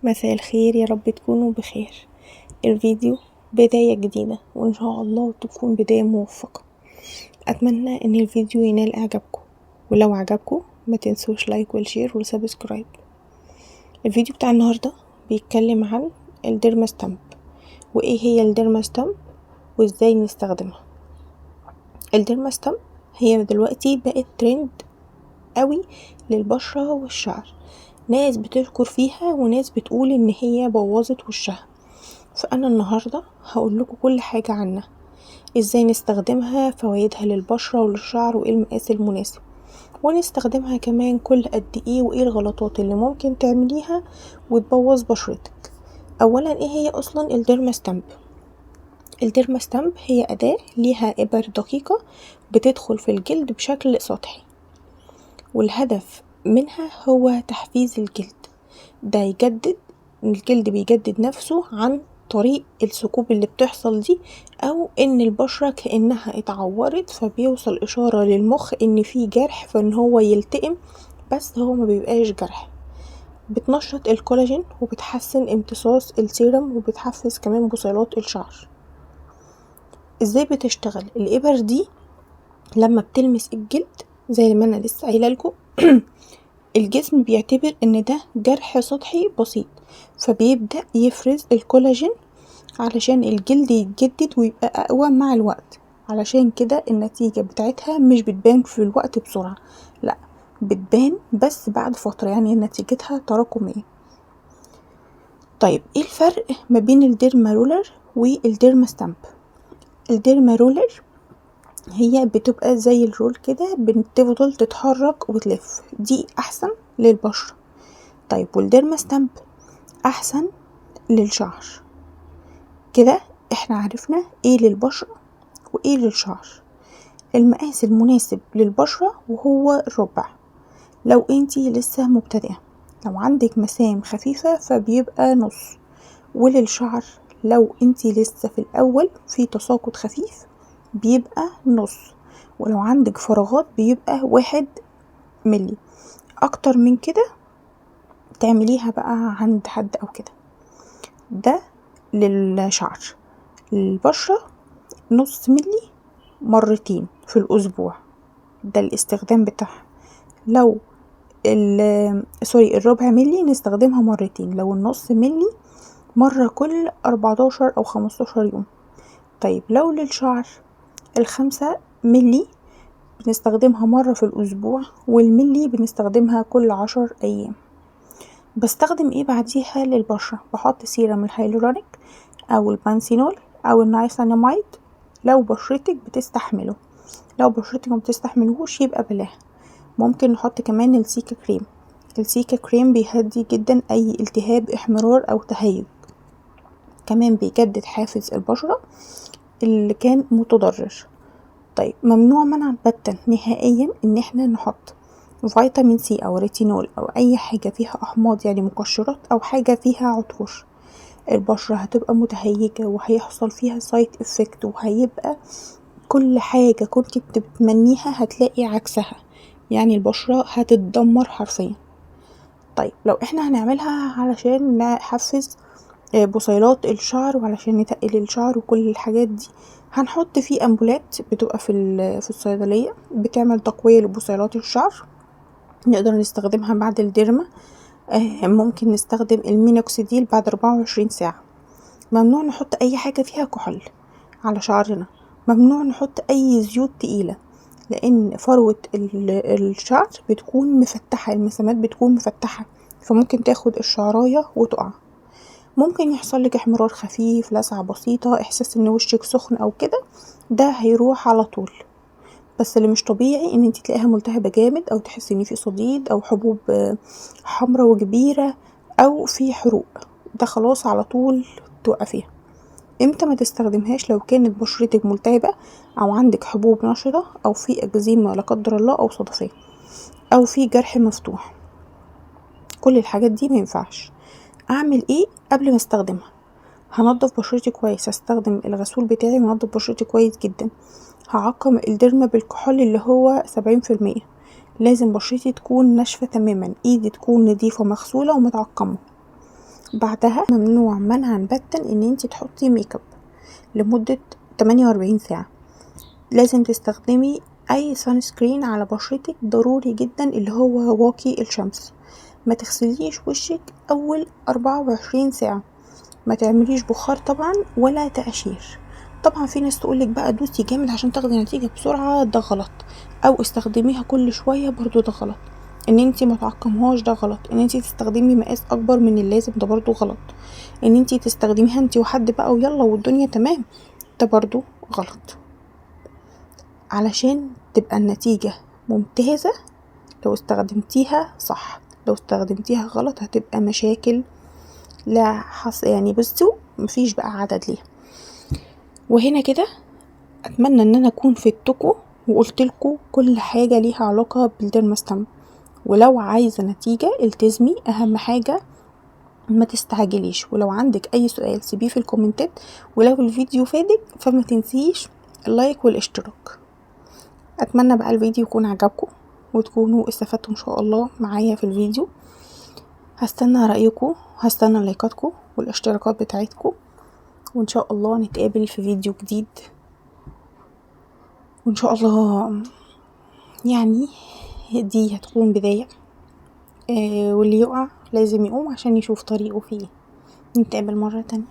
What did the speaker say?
مساء الخير، يا رب تكونوا بخير. الفيديو بداية جديدة وإن شاء الله تكون بداية موفقة. أتمنى إن الفيديو ينال إعجابكم، ولو عجبكم ما تنسوش لايك والشير والسبسكرايب. الفيديو بتاع النهاردة بيتكلم عن الديرماستامب، وإيه هي الديرماستامب وإزاي نستخدمها. الديرماستامب هي دلوقتي بقت ترند قوي للبشرة والشعر، ناس بتشكر فيها وناس بتقول ان هي بوظت وشها. فانا النهاردة هقول لكم كل حاجة عنها، ازاي نستخدمها، فوائدها للبشرة وللشعر، وايه المقاس المناسب، ونستخدمها كمان كل قد ايه، وايه الغلطات اللي ممكن تعمليها وتبوظ بشرتك. اولا، ايه هي اصلا الديرماستامب؟ الديرماستامب هي اداة ليها ابر دقيقة بتدخل في الجلد بشكل سطحي، والهدف منها هو تحفيز الجلد. ده يجدد الجلد، بيجدد نفسه عن طريق الثقوب اللي بتحصل دي، او ان البشرة كأنها اتعورت، فبيوصل اشارة للمخ ان في جرح، فان هو يلتئم، بس هو ما بيبقاش جرح. بتنشط الكولاجين وبتحسن امتصاص السيرم، وبتحفز كمان بصيلات الشعر. ازاي بتشتغل الابر دي؟ لما بتلمس الجلد زي ما انا لسه قايله لكم الجسم بيعتبر ان ده جرح سطحي بسيط، فبيبدأ يفرز الكولاجين علشان الجلد يتجدد ويبقى اقوى مع الوقت. علشان كده النتيجة بتاعتها مش بتبان في الوقت بسرعة، لا، بتبان بس بعد فترة، يعني نتيجتها تراكمية. طيب، ايه الفرق ما بين الديرما رولر والديرما ستامب؟ الديرما رولر هي بتبقى زي الرول كده، بتفضل تتحرك وتلف، دي احسن للبشرة. طيب، والديرما ستامب احسن للشعر. كده احنا عرفنا ايه للبشرة وايه للشعر. المقاس المناسب للبشرة وهو الربع لو انتي لسه مبتدئة، لو عندك مسام خفيفة فبيبقى نص، وللشعر لو انتي لسه في الاول في تساقط خفيف بيبقى نص، ولو عندك فراغات بيبقى 1 ملي. اكتر من كده تعمليها بقى عند حد او كده. ده للشعر. البشرة نص 1 ملي مرتين في الأسبوع، ده الاستخدام بتاعها. لو الربع 1 ملي نستخدمها مرتين، لو النص 1 ملي مرة كل 14 أو 15 يوم. طيب، لو للشعر ال5 ملي بنستخدمها مرة في الأسبوع، والملي بنستخدمها كل 10 أيام. بستخدم ايه بعديها للبشرة؟ بحط سيرم الهيالورونيك او البانسينول او النايسيناميد لو بشرتك بتستحمله. لو بشرتك ما بتستحملهوش يبقى بلاها. ممكن نحط كمان السيكا كريم. السيكا كريم بيهدي جدا اي التهاب، احمرار او تهيج، كمان بيجدد حافز البشرة اللي كان متضرر. طيب، ممنوع منعا باتا نهائيا ان احنا نحط فيتامين سي او ريتينول او اي حاجة فيها احماض، يعني مقشرات او حاجة فيها عطور. البشرة هتبقى متهيجة وهيحصل فيها سايد افكت، وهيبقى كل حاجة كنت بتتمنيها هتلاقي عكسها، يعني البشرة هتتدمر حرفيا. طيب، لو احنا هنعملها علشان نحفز بصيلات الشعر وعلشان نتقل الشعر وكل الحاجات دي، هنحط فيه امبولات بتبقى في الصيدلية بتعمل تقوية لبصيلات الشعر، نقدر نستخدمها بعد الديرما. ممكن نستخدم المينوكسيديل بعد 24 ساعة. ممنوع نحط اي حاجة فيها كحول على شعرنا. ممنوع نحط اي زيوت تقيلة، لان فروة الشعر بتكون مفتحة، المسامات بتكون مفتحة، فممكن تاخد الشعراية وتقع. ممكن يحصل لك احمرار خفيف، لسعة بسيطة، احساس ان وشك سخن او كده، ده هيروح على طول. بس اللي مش طبيعي ان انتي تلاقيها ملتهبة جامد، او تحسي ان في صديد او حبوب حمرا وكبيرة، او في حروق، ده خلاص على طول توقفيها. امتى ما تستخدمهاش؟ لو كانت بشرتك ملتهبة، او عندك حبوب نشطة، او في اكزيما لا قدر الله، او صدفية، او في جرح مفتوح. كل الحاجات دي ما ينفعش. اعمل ايه قبل ما استخدمها؟ هنضف بشرتي كويس، هستخدم الغسول بتاعي ونضف بشرتي كويس جدا. هعقم الديرما بالكحول اللي هو 70%. لازم بشرتي تكون ناشفة تماما، ايدي تكون نضيفة مغسولة ومتعقمة. بعدها ممنوع منعا باتا ان انتي تحطي ميك اب لمدة 48 ساعة. لازم تستخدمي اي سان سكرين على بشرتك ضروري جدا اللي هو واقي الشمس. ما تغسليش وشك اول 24 ساعة، ما تعمليش بخار طبعا ولا تقشير. طبعا في ناس تقولك بقى دوسي جامد عشان تاخدي نتيجة بسرعة، ده غلط. او استخدميها كل شوية، برضو ده غلط. ان انتي ما تعقمهاش ده غلط. ان انتي تستخدمي مقاس اكبر من اللازم ده برضو غلط. ان انتي تستخدميها انتي وحد بقى ويلا والدنيا تمام، ده برضو غلط. علشان تبقى النتيجة ممتازة لو استخدمتيها صح، لو استخدمتيها غلط هتبقى مشاكل لا يعني بصوا مفيش بقى عدد ليها. وهنا كده اتمنى ان انا اكون فدتكم وقلتلكوا كل حاجة ليها علاقة بالديرماستم. ولو عايزة نتيجة التزمي، اهم حاجة ما تستعجليش. ولو عندك اي سؤال سيبيه في الكومنتات، ولو الفيديو فادك فما تنسيش اللايك والاشتراك. اتمنى بقى الفيديو يكون عجبكم وتكونوا استفدتوا ان شاء الله معايا في الفيديو. هستنى رأيكم، هستنى لايكاتكم والاشتراكات بتاعتكم، وان شاء الله نتقابل في فيديو جديد. وان شاء الله يعني دي هتكون بداية، واللي يقع لازم يقوم عشان يشوف طريقه فيه. نتقابل مرة تانية.